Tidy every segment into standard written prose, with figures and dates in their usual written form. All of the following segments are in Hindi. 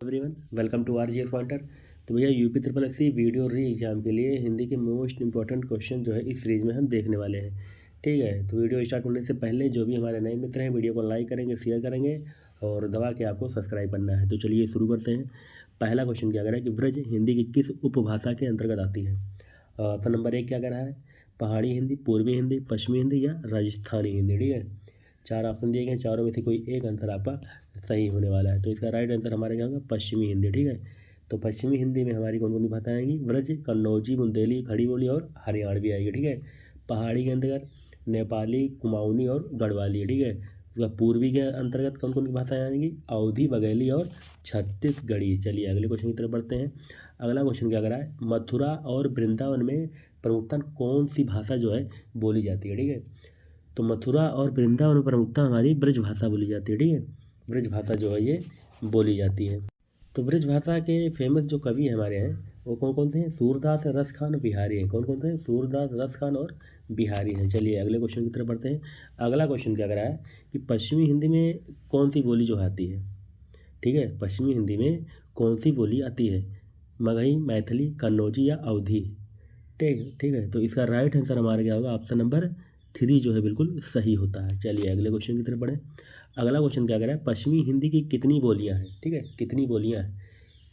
Everyone, welcome to RGS pointer. तो भैया UP triple SC video re exam के लिए हिंदी के मोस्ट इंपॉर्टेंट क्वेश्चन जो है इस सीरीज में हम देखने वाले हैं। ठीक है, तो वीडियो स्टार्ट होने से पहले जो भी हमारे नए मित्र हैं वीडियो को लाइक करेंगे, शेयर करेंगे और दबा के आपको सब्सक्राइब करना है। तो चलिए शुरू करते हैं। पहला क्वेश्चन क्या कह रहा है कि ब्रज हिंदी की किस उपभाषा के अंतर्गत आती है। ऑप्शन नंबर 1 क्या कह रहा है, पहाड़ी हिंदी, पूर्वी हिंदी, पश्चिमी हिंदी या राजस्थानी हिंदी। ठीक है, 4 ऑप्शन दिए गए, चारों में से कोई एक आंसर आपका सही होने वाला है। तो इसका राइट आंसर हमारे क्या होगा, पश्चिमी हिंदी। ठीक है, तो पश्चिमी हिंदी में हमारी कौन कौन सी भाषाएं आएंगी, ब्रज, कन्नौजी, बुंदेली, खड़ी बोली और हरियाणवी आएगी। ठीक है, पहाड़ी के अंतर्गत नेपाली, कुमाऊनी और गढ़वाली। ठीक है, उसका पूर्वी के अंतर्गत कौन कौन सी भाषाएं आएंगी, अवधी, बघेली और छत्तीसगढ़ी। चलिए अगले क्वेश्चन की तरफ बढ़ते हैं। अगला क्वेश्चन क्या कर रहा है, मथुरा और वृंदावन में प्रमुखतः कौन सी भाषा जो है बोली जाती है। ठीक है, तो मथुरा और वृंदावन में प्रमुखता हमारी ब्रज भाषा बोली जाती है। ठीक है, ब्रज भाषा जो है ये बोली जाती है। तो ब्रज भाषा के फेमस जो कवि हमारे हैं वो कौन कौन से हैं, सूरदास, रस खान, बिहारी हैं। कौन कौन से हैं, सूरदास, रस खान और बिहारी हैं। चलिए अगले क्वेश्चन की तरफ बढ़ते हैं। अगला क्वेश्चन क्या कर रहा है कि पश्चिमी हिंदी में कौन सी बोली जो आती है। ठीक है, पश्चिमी हिंदी में कौन सी बोली आती है, मगही, मैथिली, कन्नौजी या अवधी। ठीक है, तो इसका राइट आंसर हमारा क्या होगा, ऑप्शन नंबर 3 जो है बिल्कुल सही होता है। चलिए अगले क्वेश्चन की तरफ बढ़ें। अगला क्वेश्चन क्या कह रहा है, पश्चिमी हिंदी की कितनी बोलियां हैं। ठीक है, कितनी बोलियां हैं,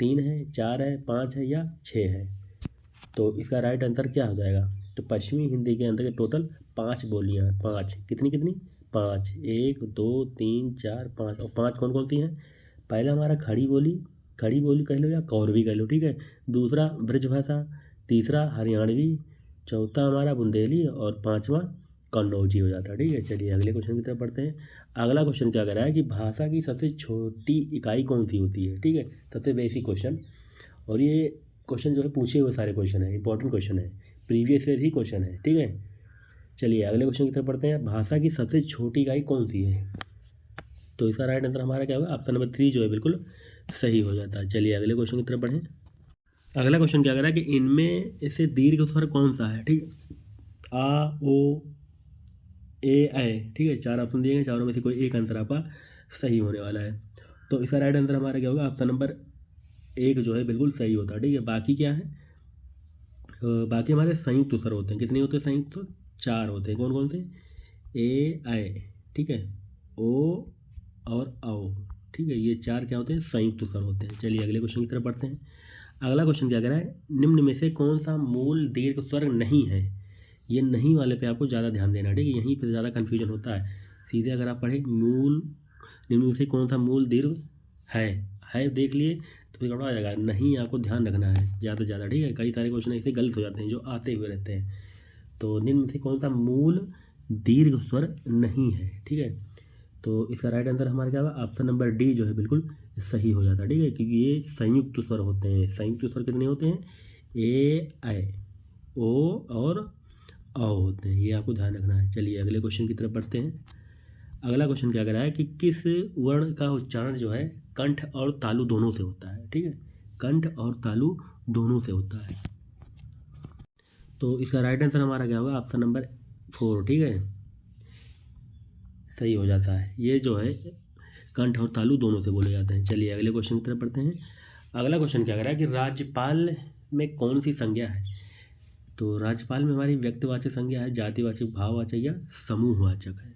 3 है, 4 है, 5 है या 6 है। तो इसका राइट आंसर क्या हो जाएगा, तो पश्चिमी हिंदी के अंदर टोटल 5 बोलियां हैं। 5 कितनी कितनी, 5, 1 2 3 4 5। और 5 कौन कौन सी हैं, पहला हमारा खड़ी बोली कह लो या कौरवी कह लो। ठीक है, दूसरा ब्रजभाषा, तीसरा हरियाणवी, चौथा हमारा बुंदेली और पांचवा कन्नौजी हो जाता है। ठीक है, चलिए अगले क्वेश्चन की तरफ बढ़ते हैं। अगला क्वेश्चन क्या कर रहा है कि भाषा की सबसे छोटी इकाई कौन सी होती है। ठीक है, सबसे बेसिक क्वेश्चन, और ये क्वेश्चन जो है पूछे हुए सारे क्वेश्चन है, इंपॉर्टेंट क्वेश्चन है, प्रीवियस ईयर ही क्वेश्चन है। ठीक है, चलिए अगले क्वेश्चन की तरफ बढ़ते हैं। भाषा की सबसे छोटी इकाई कौन सी है, तो इसका राइट आंसर हमारा क्या होगा, ऑप्शन नंबर 3 जो है बिल्कुल सही हो जाता है। चलिए अगले क्वेश्चन की तरफ बढ़ें। अगला क्वेश्चन क्या कर रहा है कि इनमें से दीर्घ स्वर कौन सा है। ठीक है, आ, ओ, ए, ऐ। ठीक है, 4 ऑप्शन दिए गए, चारों में से कोई एक आंसर आपका सही होने वाला है। तो इसका राइट आंसर हमारा क्या होगा, ऑप्शन नंबर 1 जो है बिल्कुल सही होता है। ठीक है, बाकी क्या है, बाकी हमारे संयुक्त स्वर होते हैं। कितने होते हैं संयुक्त स्वर, 4 होते हैं। कौन कौन से, ए, ऐ। ठीक है, ओ और औ। ठीक है, ये 4 क्या होते हैं, संयुक्त स्वर होते हैं। चलिए अगले क्वेश्चन की तरफ बढ़ते हैं। अगला क्वेश्चन क्या कह रहा है, निम्न में से कौन सा मूल दीर्घ स्वर नहीं है। ये नहीं वाले पे आपको ज़्यादा ध्यान देना है। ठीक है, यहीं पे ज़्यादा कन्फ्यूजन होता है। सीधे अगर आप पढ़े मूल, निम्न में से कौन सा मूल दीर्घ है देख लिए तो फिर गड़बड़ा जाएगा। नहीं, आपको ध्यान रखना है ज़्यादा से ज़्यादा। ठीक है, कई सारे क्वेश्चन ऐसे गलत हो जाते हैं जो आते हुए रहते हैं। तो निम्न में से कौन सा मूल दीर्घ स्वर नहीं है। ठीक है, तो इसका राइट आंसर हमारा क्या होगा, ऑप्शन नंबर डी जो है बिल्कुल सही हो जाता है। ठीक है, क्योंकि ये संयुक्त स्वर होते हैं। संयुक्त स्वर कितने होते हैं, ए, ऐ, ओ और औ होते हैं, ये आपको ध्यान रखना है। चलिए अगले क्वेश्चन की तरफ बढ़ते हैं। अगला क्वेश्चन क्या कर रहा है कि किस वर्ण का उच्चारण जो है कंठ और तालु दोनों से होता है। ठीक है, कंठ और तालु दोनों से होता है। तो इसका राइट आंसर हमारा क्या होगा, ऑप्शन नंबर 4। ठीक है, सही हो जाता है। ये जो है कंठ और तालु दोनों से बोले जाते हैं। चलिए अगले क्वेश्चन की तरफ बढ़ते हैं। अगला क्वेश्चन क्या कर रहा है कि राज्यपाल में कौन सी संज्ञा है। तो राज्यपाल में हमारी व्यक्तिवाचक संज्ञा है, जातिवाचक, भाववाचक या समूहवाचक है।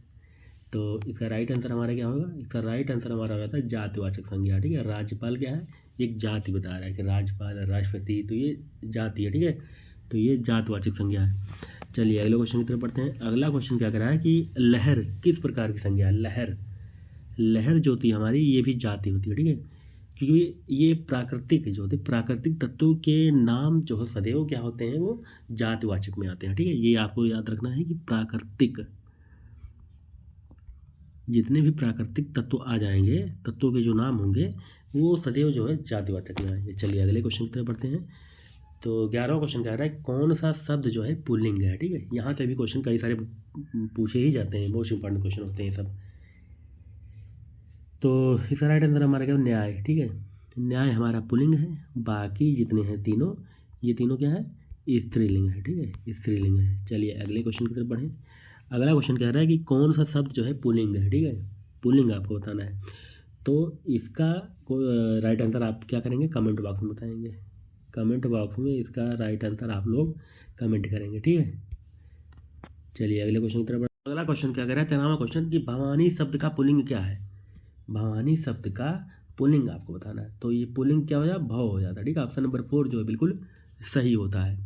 तो इसका राइट आंसर हमारा क्या होगा, इसका राइट आंसर हमारा हो जाता है जातिवाचक संज्ञा। ठीक है, राज्यपाल क्या है, एक जाति बता रहा है कि राज्यपाल, राष्ट्रपति, तो ये जाति है। ठीक है, तो ये जातवाचक संज्ञा है। चलिए अगले क्वेश्चन की तरफ बढ़ते हैं। अगला क्वेश्चन क्या कर रहा है कि लहर किस प्रकार की संज्ञा है। लहर जो होती है हमारी, ये भी जाति होती है। ठीक है, क्योंकि ये प्राकृतिक जो होते हैं, प्राकृतिक तत्वों के नाम जो है सदैव क्या होते हैं, वो जातिवाचक में आते हैं। ठीक है, ये आपको याद रखना है कि प्राकृतिक, जितने भी प्राकृतिक तत्व आ जाएंगे, तत्वों के जो नाम होंगे वो सदैव जो है जातिवाचक में आएंगे। चलिए अगले क्वेश्चन की तरफ बढ़ते हैं। तो 11वां क्वेश्चन कह रहा है कौन सा शब्द जो है पुल्लिंग है। ठीक है, यहाँ से भी क्वेश्चन कई सारे पूछे ही जाते हैं, मोस्ट इंपॉर्टेंट क्वेश्चन होते हैं सब। तो इसका राइट आंसर हमारा क्या है, न्याय। ठीक है, न्याय हमारा पुल्लिंग है, बाकी जितने हैं तीनों, ये तीनों क्या है, स्त्रीलिंग है। ठीक है, स्त्रीलिंग है। चलिए अगले क्वेश्चन की तरफ बढ़ें। अगला क्वेश्चन कह रहा है कि कौन सा शब्द जो है पुल्लिंग है। ठीक है, पुल्लिंग आपको बताना है। तो इसका राइट आंसर आप क्या करेंगे, कमेंट बॉक्स में बताएंगे। कमेंट बॉक्स में इसका राइट आंसर आप लोग कमेंट करेंगे, ठीक है। चलिए अगले क्वेश्चन की तरफ। अगला क्वेश्चन क्या कह रहा है, 13वां क्वेश्चन कि भवानी शब्द का पुल्लिंग क्या है। भवानी शब्द का पुल्लिंग आपको बताना है। तो ये पुल्लिंग क्या हो जाता है, भव हो जाता है, ठीक है। ऑप्शन नंबर 4 जो है बिल्कुल सही होता है।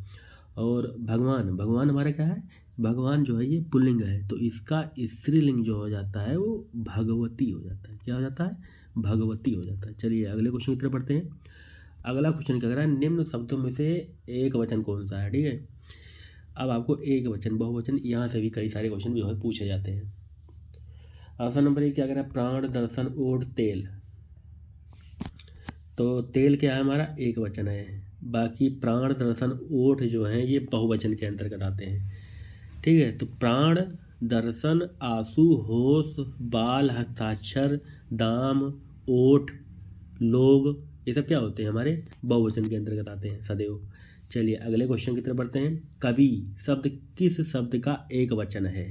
और भगवान, भगवान हमारा क्या है, भगवान जो है ये पुल्लिंग है, तो इसका स्त्रीलिंग जो हो जाता है वो भगवती हो जाता है। क्या हो जाता है, भगवती हो जाता है। चलिए अगले क्वेश्चन की तरफ बढ़ते हैं। अगला क्वेश्चन क्या कह रहा है, निम्न शब्दों में से एक वचन कौन सा है, ठीक है। अब आपको एक वचन, बहुवचन, यहाँ से भी कई सारे क्वेश्चन जो है पूछे जाते हैं। ऑप्शन नंबर 1 क्या कह रहा है, प्राण, दर्शन, ओट, तेल। तो तेल क्या है हमारा, एक वचन है। बाकी प्राण, दर्शन, ओठ जो हैं ये बहुवचन के अंतर्गत आते हैं, ठीक है। तो प्राण, दर्शन, आंसू, होश, बाल, हस्ताक्षर, दाम, ओठ, लोग, ये सब क्या होते हैं, हमारे बहुवचन के अंतर्गत आते हैं सदैव। चलिए अगले क्वेश्चन की तरफ बढ़ते हैं। कवि शब्द किस शब्द का एक वचन है,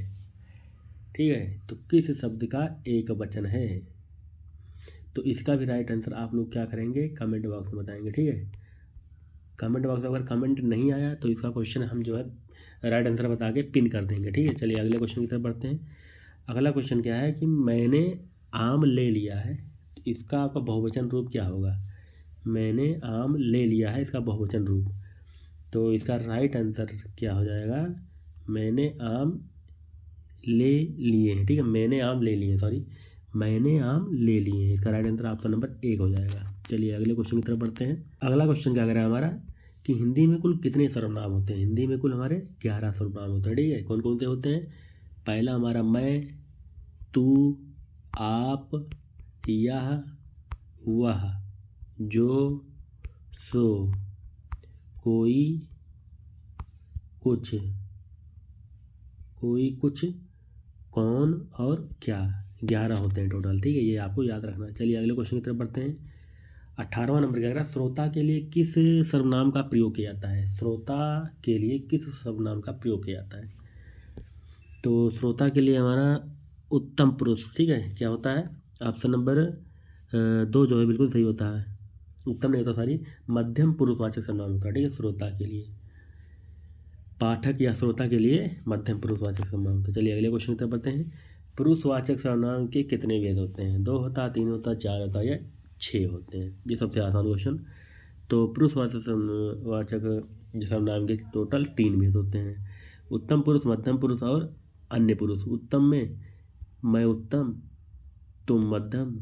ठीक है। तो किस शब्द का एक वचन है, तो इसका भी राइट आंसर आप लोग क्या करेंगे, कमेंट बॉक्स में बताएंगे, ठीक है। कमेंट बॉक्स में अगर कमेंट नहीं आया तो इसका क्वेश्चन हम जो है राइट आंसर बता के पिन कर देंगे, ठीक है। चलिए अगले क्वेश्चन की तरफ बढ़ते हैं। अगला क्वेश्चन क्या है कि मैंने आम ले लिया है, तो इसका आपका बहुवचन रूप क्या होगा। मैंने आम ले लिया है, इसका बहुवचन रूप, तो इसका राइट आंसर क्या हो जाएगा, मैंने आम ले लिए हैं, ठीक है। मैंने आम ले लिए, सॉरी, मैंने आम ले लिए हैं, इसका राइट आंसर आपका नंबर 1 हो जाएगा। चलिए अगले क्वेश्चन की तरफ बढ़ते हैं। अगला क्वेश्चन क्या कर रहा है हमारा कि हिंदी में कुल कितने सर्वनाम होते हैं। हिंदी में कुल हमारे 11 सर्वनाम होते हैं, ठीक है। कौन कौन से होते हैं, पहला हमारा मैं, तू, आप, यह, वह, जो, सो, कोई, कुछ, कोई कुछ, कौन और क्या। 11 होते हैं टोटल, ठीक है। ये आपको याद रखना है। चलिए अगले क्वेश्चन की तरफ बढ़ते हैं। 18वां नंबर क्या कह रहा है, श्रोता के लिए किस सर्वनाम का प्रयोग किया जाता है। श्रोता के लिए किस सर्वनाम का प्रयोग किया जाता है। तो श्रोता के लिए हमारा उत्तम पुरुष, ठीक है, क्या होता है, ऑप्शन नंबर 2 जो है बिल्कुल सही होता है। उत्तम नहीं होता, सॉरी, मध्यम पुरुषवाचक सर्वनाम होता है, ठीक है, श्रोता के लिए। पाठक या श्रोता के लिए मध्यम पुरुषवाचक सर्वनाम होता है। चलिए अगले क्वेश्चन की तरफ बढ़ते हैं। पुरुषवाचक सर्वनाम के कितने भेद होते हैं, 2 होता है, 3 होता है, 4 होता है या 6 होते हैं। ये सबसे आसान क्वेश्चन। तो पुरुषवाचक जो सर्वनाम के टोटल 3 भेद होते हैं, उत्तम पुरुष, मध्यम पुरुष और अन्य पुरुष। उत्तम में मैं उत्तम, तुम मध्यम,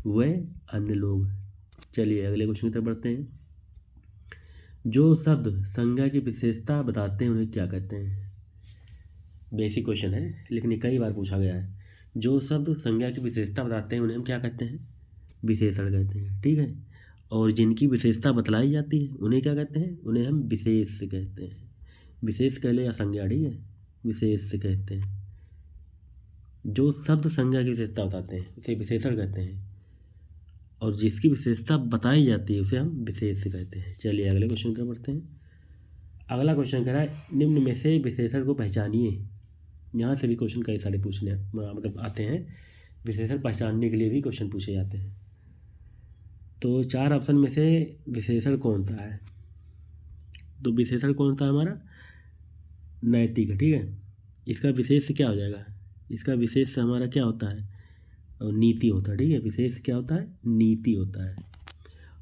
वे अन्य लोग। चलिए अगले क्वेश्चन की तरफ बढ़ते हैं। जो शब्द संज्ञा की विशेषता बताते हैं उन्हें क्या कहते हैं। बेसिक क्वेश्चन है लेकिन ये कई बार पूछा गया है। जो शब्द संज्ञा की विशेषता बताते हैं उन्हें हम क्या कहते हैं, विशेषण कहते हैं, ठीक है। और जिनकी विशेषता बतलाई जाती है उन्हें क्या कहते हैं, उन्हें हम विशेष कहते हैं। विशेष कह ले या संज्ञा, ठीक है, विशेष कहते हैं। जो शब्द संज्ञा की विशेषता बताते हैं उसे विशेषण कहते हैं, और जिसकी विशेषता बताई जाती है उसे हम विशेष कहते हैं। चलिए अगले क्वेश्चन की तरफ बढ़ते हैं। अगला क्वेश्चन कह रहा है निम्न में से विशेषण को पहचानिए। यहाँ से भी क्वेश्चन कई सारे पूछने मतलब आते हैं, विशेषण पहचानने के लिए भी क्वेश्चन पूछे जाते हैं। तो 4 ऑप्शन में से विशेषण कौन सा है, तो विशेषण कौन सा है हमारा, नैतिक, ठीक है। इसका विशेष क्या हो जाएगा, इसका विशेष हमारा क्या होता है, और नीति होता है, ठीक है। विशेष क्या होता है, नीति होता है।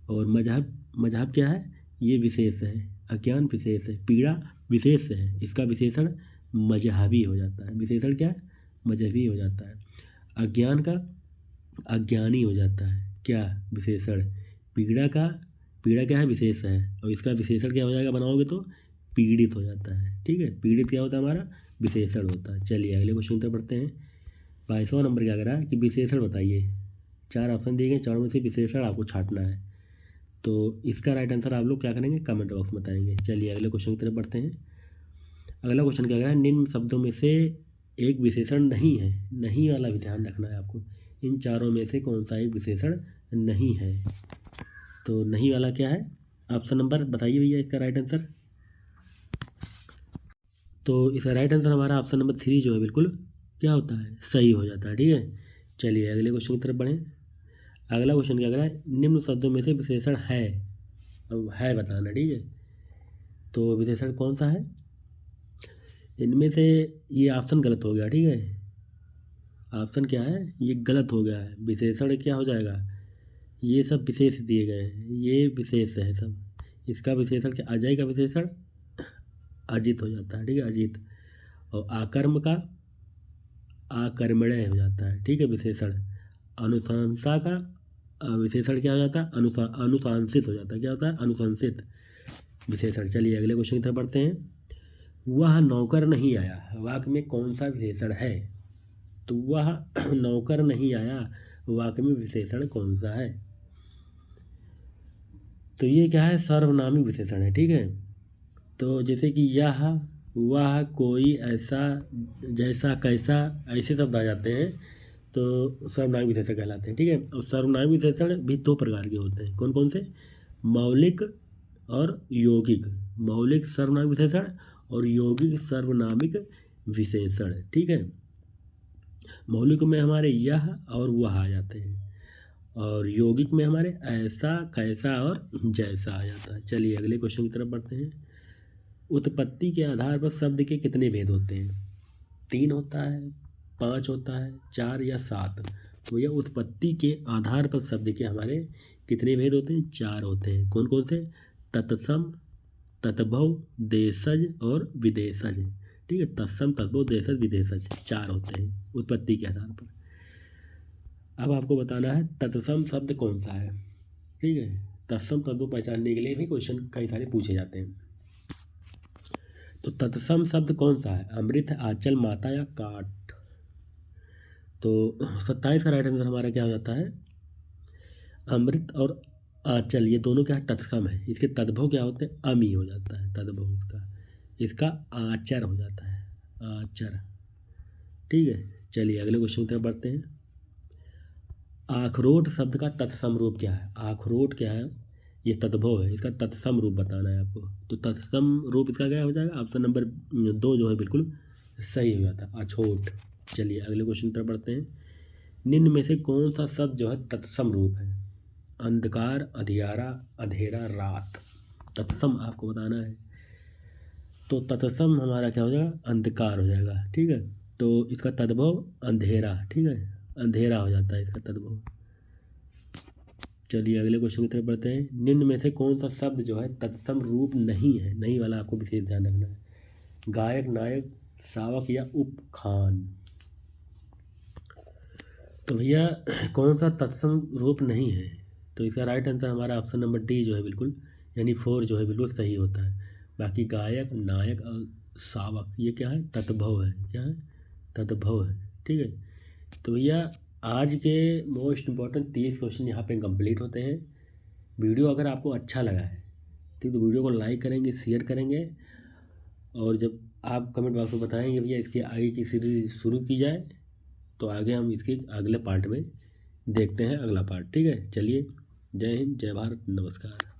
और मजहब, मजहब क्या है, ये विशेष है। अज्ञान विशेष है। पीड़ा विशेष है, इसका विशेषण मजहबी हो जाता है। विशेषण क्या है, मजहबी हो जाता है। अज्ञान का अज्ञानी हो जाता है, क्या, विशेषण। पीड़ा का, पीड़ा क्या है, विशेष है, और इसका विशेषण क्या हो जाएगा बनाओगे तो पीड़ित हो जाता है, ठीक है। पीड़ित क्या होता है हमारा, विशेषण होता है। चलिए अगले क्वेश्चन पर पढ़ते हैं। 22वां नंबर क्या कह रहा है कि विशेषण बताइए। 4 ऑप्शन दिए गए, 4 में से विशेषण आपको छांटना है। तो इसका राइट आंसर आप लोग क्या करेंगे, कमेंट बॉक्स में बताएंगे। चलिए अगले क्वेश्चन की तरफ बढ़ते हैं। अगला क्वेश्चन क्या कह रहा है, निम्न शब्दों में से एक विशेषण नहीं है। नहीं वाला भी ध्यान रखना है आपको। इन चारों में से कौन सा एक विशेषण नहीं है। तो नहीं वाला क्या है, ऑप्शन नंबर बताइए भैया इसका राइट आंसर। तो इसका राइट आंसर हमारा ऑप्शन नंबर 3 जो है बिल्कुल क्या होता है, सही हो जाता है, ठीक है। चलिए अगले क्वेश्चन की तरफ बढ़ें। अगला क्वेश्चन क्या करा है, निम्न शब्दों में से विशेषण है, अब है बताना, ठीक है। तो विशेषण कौन सा है, इनमें से ये ऑप्शन गलत हो गया, ठीक है। ऑप्शन क्या है, ये गलत हो गया है। विशेषण क्या हो जाएगा, ये सब विशेष दिए गए हैं, ये विशेष है सब। इसका विशेषण क्या, अजय का विशेषण अजित हो जाता है, ठीक है, अजित। और आकर्म का आकर्मण्य हो जाता है, ठीक है, विशेषण। अनुशंसा का विशेषण क्या हो जाता है, अनुशंसित हो जाता है, क्या होता है, अनुशंसित विशेषण। चलिए अगले क्वेश्चन की तरफ बढ़ते हैं। वह नौकर नहीं आया, वाक्य में कौन सा विशेषण है, तो वह नौकर नहीं आया, वाक्य में विशेषण कौन सा है, तो ये क्या है, सर्वनामी विशेषण है, ठीक है। तो जैसे कि यह, वह, कोई, ऐसा, जैसा, कैसा, ऐसे शब्द आ जाते हैं तो सर्वनामी विशेषण कहलाते हैं, ठीक है। और सर्वनामी विशेषण भी दो प्रकार के होते हैं, कौन कौन से, मौलिक और यौगिक। मौलिक सर्वनामिक विशेषण और यौगिक सर्वनामिक विशेषण, ठीक है। मौलिक में हमारे यह और वह आ जाते हैं, और यौगिक में हमारे ऐसा, कैसा और जैसा आ जाता है। चलिए अगले क्वेश्चन की तरफ बढ़ते हैं। उत्पत्ति के आधार पर शब्द के कितने भेद होते हैं, 3 होता है, 5 होता है, 4 या 7। तो यह उत्पत्ति के आधार पर शब्द के हमारे कितने भेद होते हैं, 4 होते हैं। कौन कौन से, तत्सम, तद्भव, देशज और विदेशज, ठीक है। तत्सम, तद्भव, देशज, विदेशज 4 होते हैं उत्पत्ति के आधार पर। अब आपको बताना है तत्सम शब्द कौन सा है, ठीक है। तत्सम तद्भव पहचानने के लिए भी क्वेश्चन कई सारे पूछे जाते हैं। तो तत्सम शब्द कौन सा है, अमृत, आंचल, माता या काठ। तो 27 का राइट आंसर हमारा क्या हो जाता है, अमृत और आंचल, ये दोनों क्या है, तत्सम है। इसके तद्भव क्या होते हैं, अमी हो जाता है तद्भव इसका, इसका आचर हो जाता है, आचर, ठीक है। चलिए अगले क्वेश्चन की तरफ बढ़ते हैं। आखरोट शब्द का तत्सम रूप क्या है, आखरोट क्या है, ये तद्भव है, इसका तत्सम रूप बताना है आपको। तो तत्सम रूप इसका क्या हो जाएगा, ऑप्शन नंबर 2 जो है बिल्कुल सही हो जाता है, अछोट। चलिए अगले क्वेश्चन की तरफ बढ़ते हैं। निम्न में से कौन सा शब्द जो है तत्सम रूप है, अंधकार, अंधियारा, अंधेरा, रात। तत्सम आपको बताना है, तो तत्सम हमारा क्या हो जाएगा, अंधकार हो जाएगा, ठीक है। तो इसका तद्भव अंधेरा, ठीक है, अंधेरा हो जाता है इसका तद्भव। चलिए अगले क्वेश्चन की तरफ बढ़ते हैं। निम्न में से कौन सा शब्द जो है तत्सम रूप नहीं है, नहीं वाला आपको विशेष ध्यान रखना है, गायक, नायक, शावक या उपखान। तो भैया कौन सा तत्सम रूप नहीं है, तो इसका राइट आंसर हमारा ऑप्शन नंबर डी जो है बिल्कुल, यानी 4 जो है बिल्कुल सही होता है। बाकी गायक, नायक और शावक ये क्या है, तद्भव है, क्या है, तद्भव है, ठीक है। तो भैया आज के मोस्ट इम्पॉर्टेंट 30 क्वेश्चन यहाँ पे कंप्लीट होते हैं। वीडियो अगर आपको अच्छा लगा है ठीक, तो वीडियो को लाइक करेंगे, शेयर करेंगे, और जब आप कमेंट बॉक्स में बताएंगे भैया इसके आगे की सीरीज शुरू की जाए, तो आगे हम इसके अगले पार्ट में देखते हैं अगला पार्ट, ठीक है। चलिए, जय हिंद, जय भारत, नमस्कार।